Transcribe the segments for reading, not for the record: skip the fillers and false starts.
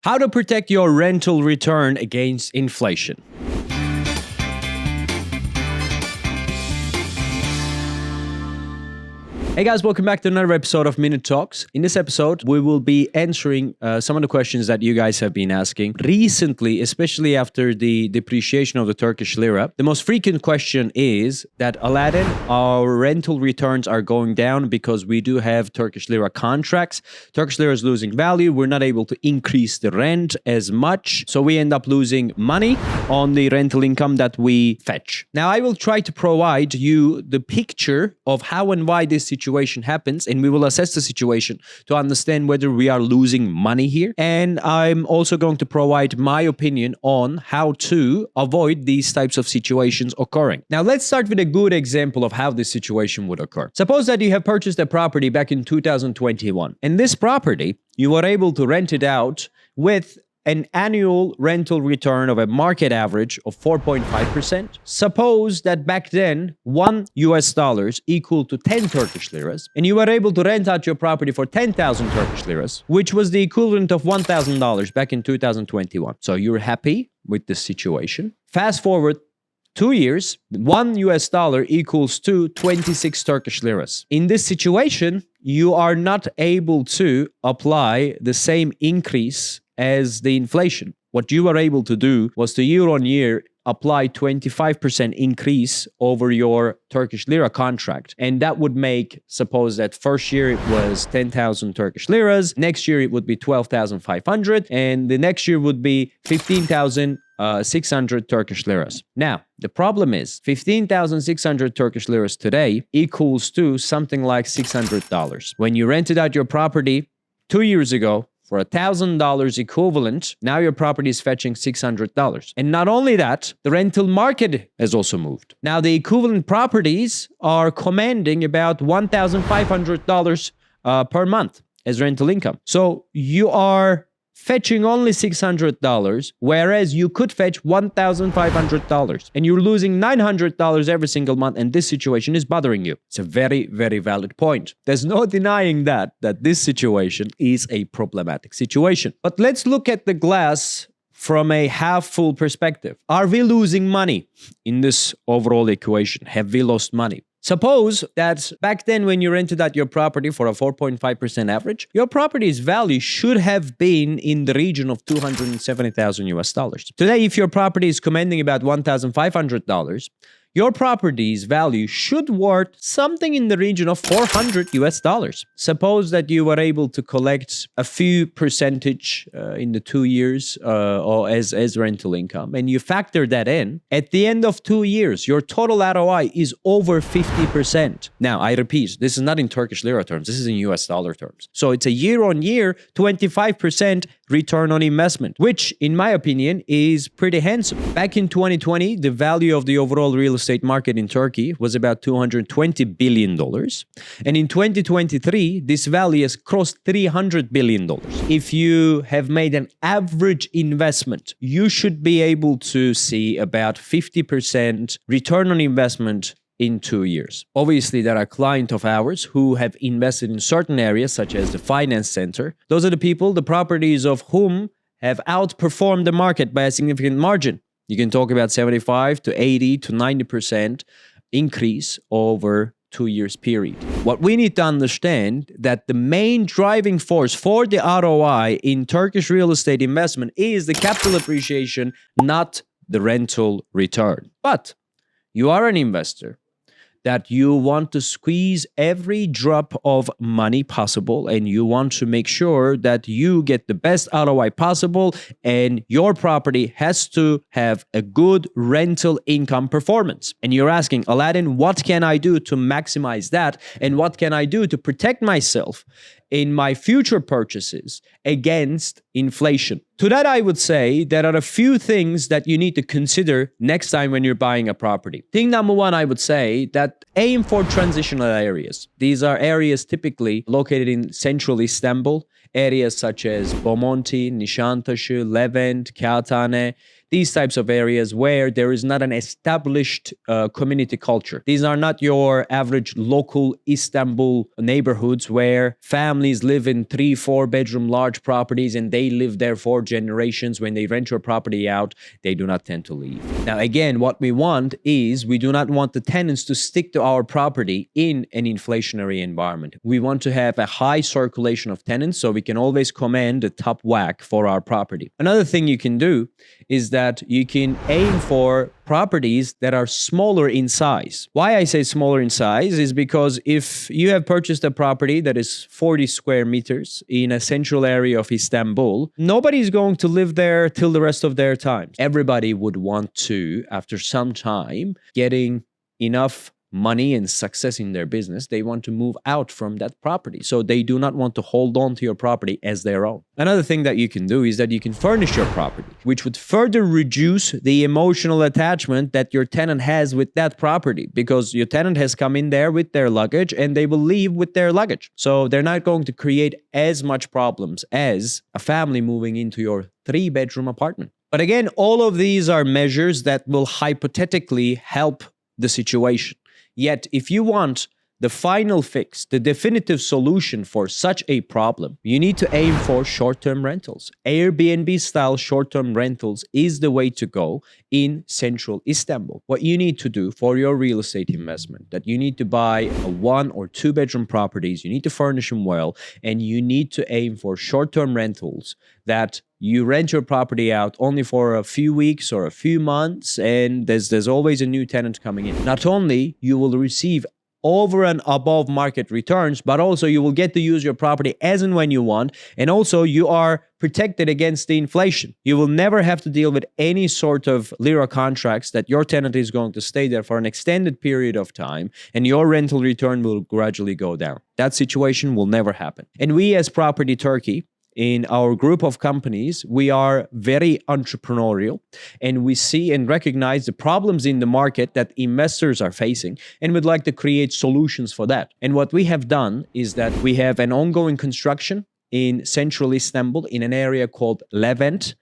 How to protect your rental return against inflation. Hey guys, welcome back to another episode of Minute Talks. In this episode, we will be answering some of the questions that you guys have been asking recently, especially after the depreciation of the Turkish lira. The most frequent question is that, Alaattin, our rental returns are going down because we do have Turkish lira contracts. Turkish lira is losing value. We're not able to increase the rent as much. So we end up losing money on the rental income that we fetch. Now, I will try to provide you the picture of how and why this situation happens, and we will assess the situation to understand whether we are losing money here. And I'm also going to provide my opinion on how to avoid these types of situations occurring. Now, let's start with a good example of how this situation would occur. Suppose that you have purchased a property back in 2021, and this property, you were able to rent it out with an annual rental return of a market average of 4.5%. Suppose that back then, $1 equal to 10 Turkish liras, and you were able to rent out your property for 10,000 Turkish liras, which was the equivalent of $1,000 back in 2021. So you're happy with this situation. Fast forward 2 years, $1 equals to 26 Turkish liras. In this situation, you are not able to apply the same increase as the inflation. What you were able to do was to year on year apply 25% increase over your Turkish lira contract. And that would make, suppose that first year it was 10,000 Turkish liras, next year it would be 12,500, and the next year would be 15,600 Turkish liras. Now, the problem is 15,600 Turkish liras today equals to something like $600. When you rented out your property 2 years ago, for $1,000 equivalent, now your property is fetching $600. And not only that, the rental market has also moved. Now the equivalent properties are commanding about $1,500 per month as rental income. So you are fetching only $600, whereas you could fetch $1,500, and you're losing $900 every single month, and this situation is bothering you. It's a very, very valid point. There's no denying that this situation is a problematic situation. But let's look at the glass from a half-full perspective. Are we losing money in this overall equation? Have we lost money? Suppose that back then when you rented out your property for a 4.5% average, your property's value should have been in the region of $270,000. Today, if your property is commanding about $1,500, your property's value should worth something in the region of $400. Suppose that you were able to collect a few percentage in the 2 years or as rental income, and you factor that in. At the end of 2 years, your total ROI is over 50%. Now, I repeat, this is not in Turkish lira terms. This is in US dollar terms. So it's a year-on-year 25% return on investment, which, in my opinion, is pretty handsome. Back in 2020, the value of the overall real estate market in Turkey was about $220 billion. And in 2023, this value has crossed $300 billion. If you have made an average investment, you should be able to see about 50% return on investment in 2 years. Obviously, there are clients of ours who have invested in certain areas, such as the finance center. Those are the people, the properties of whom have outperformed the market by a significant margin. You can talk about 75 to 80 to 90% increase over 2 years period. What we need to understand that the main driving force for the ROI in Turkish real estate investment is the capital appreciation, not the rental return. But you are an investor that you want to squeeze every drop of money possible, and you want to make sure that you get the best ROI possible, and your property has to have a good rental income performance. And you're asking, Alaattin, what can I do to maximize that? And what can I do to protect myself in my future purchases against inflation? To that, I would say there are a few things that you need to consider next time when you're buying a property. Thing number one, I would say that aim for transitional areas. These are areas typically located in central Istanbul Areas such as Bomonti, Nişantaşı, Levent, Kağıthane, these types of areas where there is not an established community culture. These are not your average local Istanbul neighborhoods where families live in 3-4 bedroom large properties and they live there for generations. When they rent your property out, they do not tend to leave. Now, again, what we want is we do not want the tenants to stick to our property in an inflationary environment. We want to have a high circulation of tenants so we can always command the top whack for our property. Another thing you can do is that you can aim for properties that are smaller in size. Why I say smaller in size is because if you have purchased a property that is 40 square meters in a central area of Istanbul, nobody's going to live there till the rest of their time. Everybody would want to, after some time, getting enough money and success in their business, they want to move out from that property. So they do not want to hold on to your property as their own. Another thing that you can do is that you can furnish your property, which would further reduce the emotional attachment that your tenant has with that property, because your tenant has come in there with their luggage and they will leave with their luggage. So they're not going to create as much problems as a family moving into your 3-bedroom apartment. But again, all of these are measures that will hypothetically help the situation. Yet, if you want the final fix, the definitive solution for such a problem, you need to aim for short-term rentals. Airbnb-style short-term rentals is the way to go in central Istanbul. What you need to do for your real estate investment, that you need to buy a 1 or 2 bedroom properties, you need to furnish them well, and you need to aim for short-term rentals that you rent your property out only for a few weeks or a few months, and there's always a new tenant coming in. Not only you will receive over and above market returns, but also you will get to use your property as and when you want, and also you are protected against the inflation. You will never have to deal with any sort of lira contracts that your tenant is going to stay there for an extended period of time, and your rental return will gradually go down. That situation will never happen. And we as Property Turkey, in our group of companies, we are very entrepreneurial, and we see and recognize the problems in the market that investors are facing, and would like to create solutions for that. And what we have done is that we have an ongoing construction in central Istanbul in an area called Levent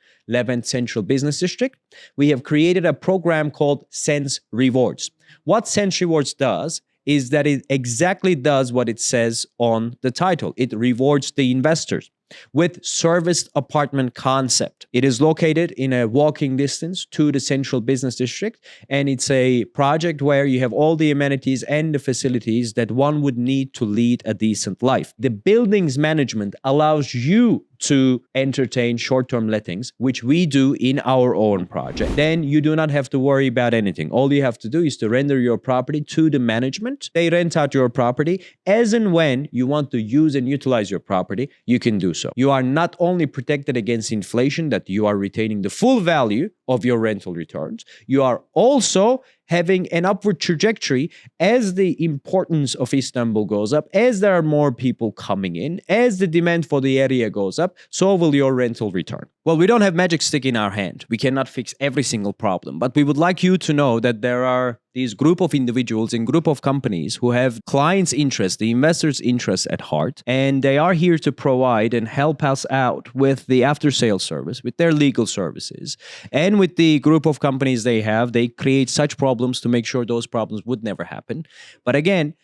Central Business District. We have created a program called Sense Rewards. What Sense Rewards does is that it exactly does what it says on the title. It rewards the investors with serviced apartment concept. It is located in a walking distance to the central business district, and it's a project where you have all the amenities and the facilities that one would need to lead a decent life. The building's management allows you to entertain short-term lettings, which we do in our own project. Then you do not have to worry about anything. All you have to do is to render your property to the management. They rent out your property as and when you want to use and utilize your property, you can do so. You are not only protected against inflation, that you are retaining the full value of your rental returns, you are also having an upward trajectory as the importance of Istanbul goes up, as there are more people coming in, as the demand for the area goes up, so will your rental return. Well, we don't have magic stick in our hand. We cannot fix every single problem, but we would like you to know that there are these group of individuals and group of companies who have clients' interest, the investors' interest at heart, and they are here to provide and help us out with the after-sale service, with their legal services, and with the group of companies they have. They create such problems to make sure those problems would never happen. But again,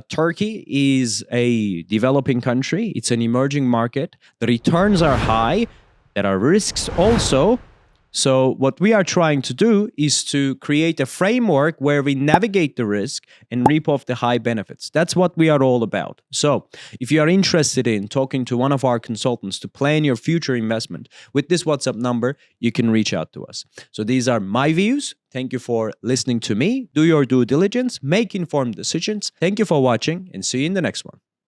Turkey is a developing country. It's an emerging market. The returns are high. There are risks also. So what we are trying to do is to create a framework where we navigate the risk and reap off the high benefits. That's what we are all about. So if you are interested in talking to one of our consultants to plan your future investment, with this WhatsApp number, you can reach out to us. So these are my views. Thank you for listening to me. Do your due diligence. Make informed decisions. Thank you for watching, and see you in the next one.